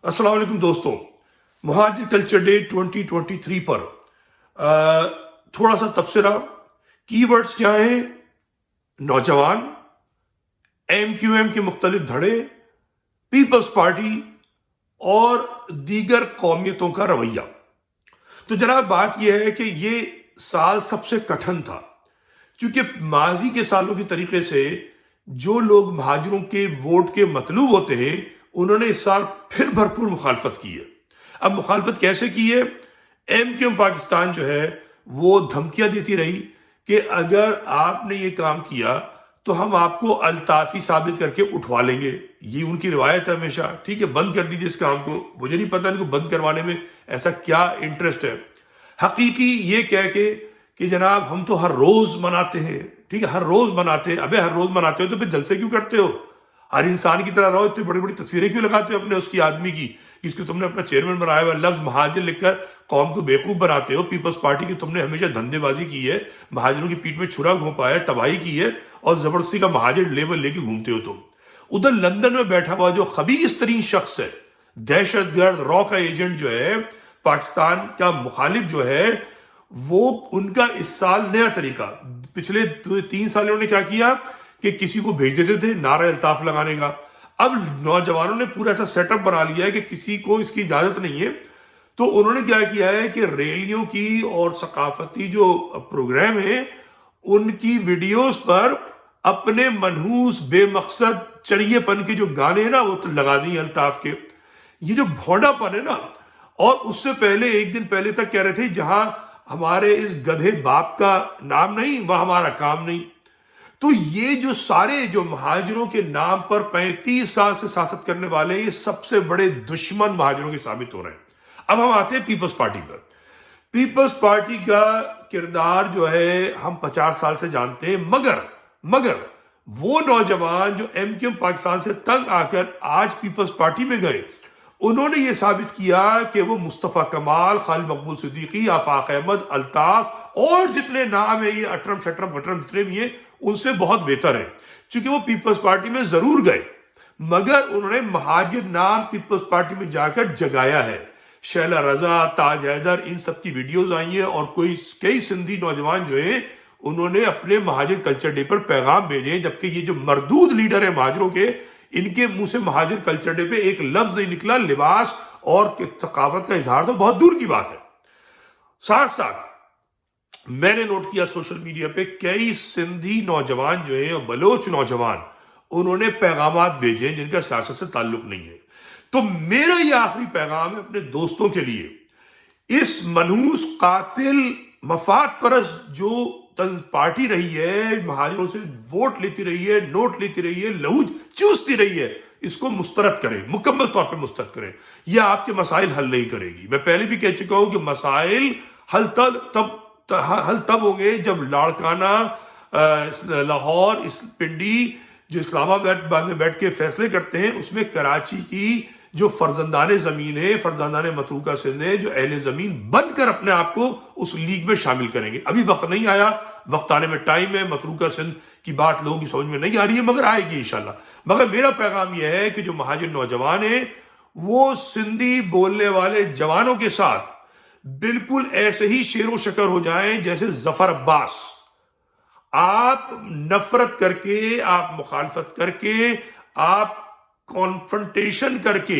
अस्सलाम वालेकुम दोस्तों। महाजिर कल्चर डे 2023 पर थोड़ा सा तबसरा। कीवर्ड्स क्या हैं? नौजवान, MQM के मुख्तलिफ धड़े, पीपल्स पार्टी और दीगर कौमियतों का रवैया। तो जनाब बात यह है कि ये साल सबसे कठिन था, क्योंकि माजी के सालों के तरीके से जो लोग महाजिरों के वोट के मतलूब होते हैं उन्होंने इस साल फिर भरपूर मुखालफत की है। अब मुखालफत कैसे की है? MQM पाकिस्तान जो है वो धमकियां देती रही कि अगर आपने ये काम किया तो हम आपको अल्ताफी साबित करके उठवा लेंगे। ये उनकी रिवायत है हमेशा। ठीक है, बंद कर दीजिए इस काम को। मुझे नहीं पता इनको बंद करवाने में ऐसा क्या इंटरेस्ट है। हकीकी ये कह के कि जनाब हम तो हर रोज मनाते हैं। ठीक है, हर रोज मनाते हैं। अबे हर रोज मनाते हो तो फिर जलसे क्यों करते हो? हर इंसान की तरह रहो। इतनी बड़ी बड़ी तस्वीरें क्यों लगाते हो अपने उसकी आदमी की, इसको तुमने अपना चेयरमैन बनाया हुआ? लफ्ज महाजिर लिखकर कौम को बेवकूफ बनाते हो। पीपल्स पार्टी की तुमने हमेशा धंधेबाजी की है, महाजिरों की पीठ में छुरा घोंपा है, तबाही की है और जबरदस्ती का महाजिर लेवल लेके घूमते हो तुम। उधर लंदन में बैठा हुआ जो खबीस तरीन शख्स है, दहशतगर्द रॉ का एजेंट जो है, पाकिस्तान का मुखालिफ जो है, वो उनका इस साल नया तरीका। पिछले 3 साल उन्होंने क्या किया कि किसी को भेज देते थे नारा अल्ताफ लगाने का। अब नौजवानों ने पूरा ऐसा सेटअप बना लिया है कि किसी को इसकी इजाजत नहीं है, तो उन्होंने क्या किया है कि रैलियों की और सकाफती जो प्रोग्राम है उनकी वीडियोस पर अपने मनहूस बेमकसद चरियेपन के जो गाने हैं ना वो तो लगा दिए अल्ताफ के। ये जो भोंडापन है ना, और उससे पहले एक दिन पहले तक कह रहे थे जहां हमारे इस गधे बाप का नाम नहीं वहां हमारा काम नहीं। तो ये जो सारे जो महाजिरों के नाम पर 35 साल से शासन करने वाले ये सबसे बड़े दुश्मन महाजिरों के साबित हो रहे हैं। अब हम आते हैं पीपल्स पार्टी पर। पीपल्स पार्टी का किरदार जो है हम 50 साल से जानते हैं, मगर वो नौजवान जो MQM पाकिस्तान से तंग आकर आज पीपल्स पार्टी में गए, उन्होंने ये साबित किया कि वो मुस्तफा कमाल, खालिद मकबूल सिद्दीकी, आफाक अहमद, अल्ताफ और जितने नाम है ये अटरम शटरम वटरम जितने भी हैं उनसे बहुत बेहतर है। क्योंकि वो पीपल्स पार्टी में जरूर गए मगर उन्होंने महाजिर नाम पीपल्स पार्टी में जाकर जगाया है। शैला रजा, ताज हैदर, इन सब की वीडियोस आई हैं और कई सिंधी नौजवान जो हैं उन्होंने अपने महाजिर कल्चर डे पर पैगाम भेजे। जबकि ये जो मरदूद लीडर है महाजिरों के, इनके मुंह से महाजिर कल्चर डे पे एक लफ्ज नहीं निकला। लिबास और सकाफत का इजहार तो बहुत दूर की बात है। साथ साथ मैंने नोट किया सोशल मीडिया पे कई सिंधी नौजवान जो है, बलोच नौजवान, उन्होंने पैगामात भेजे जिनका सियासत से ताल्लुक नहीं है। तो मेरा यह आखिरी पैगाम है अपने दोस्तों के लिए, इस मनहूस कातिल मफाद परस्त जो पार्टी रही है, महाजिरों से वोट लेती रही है, नोट लेती रही है, लहू चूसती रही है, इसको मुस्तरद करें, मुकम्मल तौर पे मुस्तरद करें। यह आपके मसाइल हल नहीं करेगी। मैं पहले भी कह चुका हूं कि मसाइल हल तब होंगे जब लाड़काना, लाहौर, इस पिंडी जो इस्लामाबाद में बैठ के फैसले करते हैं, उसमें कराची की जो फर्जंदाने जमीन है, फर्जंदाने मतरूका सिंध है, जो अहले जमीन बनकर अपने आप को उस लीग में शामिल करेंगे। अभी वक्त नहीं आया, वक्त आने में टाइम है। मतरूका सिंध की बात लोगों की समझ में नहीं आ रही है मगर आएगी इंशाल्लाह। मगर मेरा पैगाम यह है कि जो महाजिर नौजवान है वो सिंधी बोलने वाले जवानों के साथ बिल्कुल ऐसे ही शेरो शकर हो जाएं जैसे जफर अब्बास। आप नफरत करके, आप मुखालफत करके, आप कॉन्फ्रंटेशन करके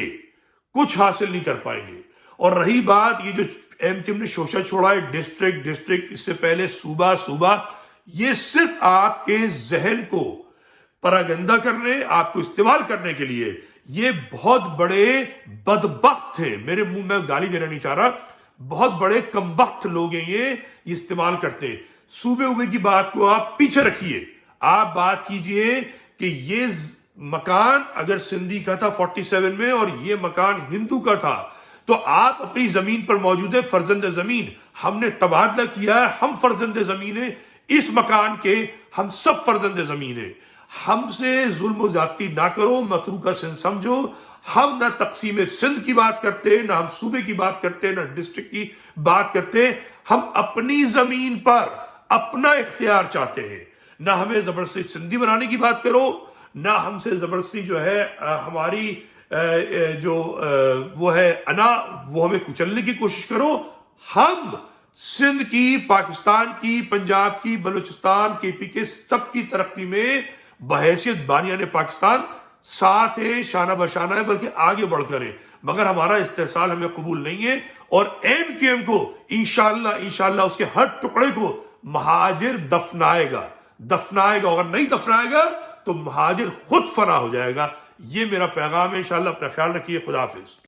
कुछ हासिल नहीं कर पाएंगे। और रही बात ये जो MQM ने शोशा छोड़ा है, डिस्ट्रिक्ट, इससे पहले सूबा, ये सिर्फ आपके जहन को परागंदा करने, आपको इस्तेमाल करने के लिए ये बहुत बड़े बदबख्त थे। मेरे मुंह में गाली देना नहीं चाह रहा, बहुत बड़े कमबख्त लोग हैं ये इस्तेमाल करते हैं। सूबे की बात को आप पीछे रखिए, आप बात कीजिए कि ये मकान अगर सिंधी का था 47 में और ये मकान हिंदू का था, तो आप अपनी जमीन पर मौजूद है, फर्जंद जमीन। हमने तबादला किया है, हम फर्जंद जमीन है इस मकान के, हम सब फर्जंद जमीन है। हमसे जुल्म ज्यादती ना करो, मतरूका सिंध समझो। हम ना तकसीम सिंध की बात करते, ना हम सूबे की बात करते, ना डिस्ट्रिक्ट की बात करते। हम अपनी जमीन पर अपना इख्तियार चाहते हैं। ना हमें जबरदस्ती सिंधी बनाने की बात करो, ना हमसे जबरदस्ती जो है हमारी جو وہ ہے انا، وہ ہمیں کچلنے کی کوشش کرو. ہم سندھ کی، پاکستان کی، پنجاب کی، بلوچستان، کے پی کے سب کی ترقی میں بحیثیت بانیان پاکستان ساتھ ہے، شانہ بشانہ ہے، بلکہ آگے بڑھ کر ہے. مگر ہمارا استحصال ہمیں قبول نہیں ہے، اور ایم کیو ایم کو انشاءاللہ اس کے ہر ٹکڑے کو مہاجر دفنائے گا. اگر نہیں دفنائے گا تو مہاجر خود فنا ہو جائے گا. یہ میرا پیغام ہے. انشاءاللہ اپنا خیال رکھیے. خدا حافظ.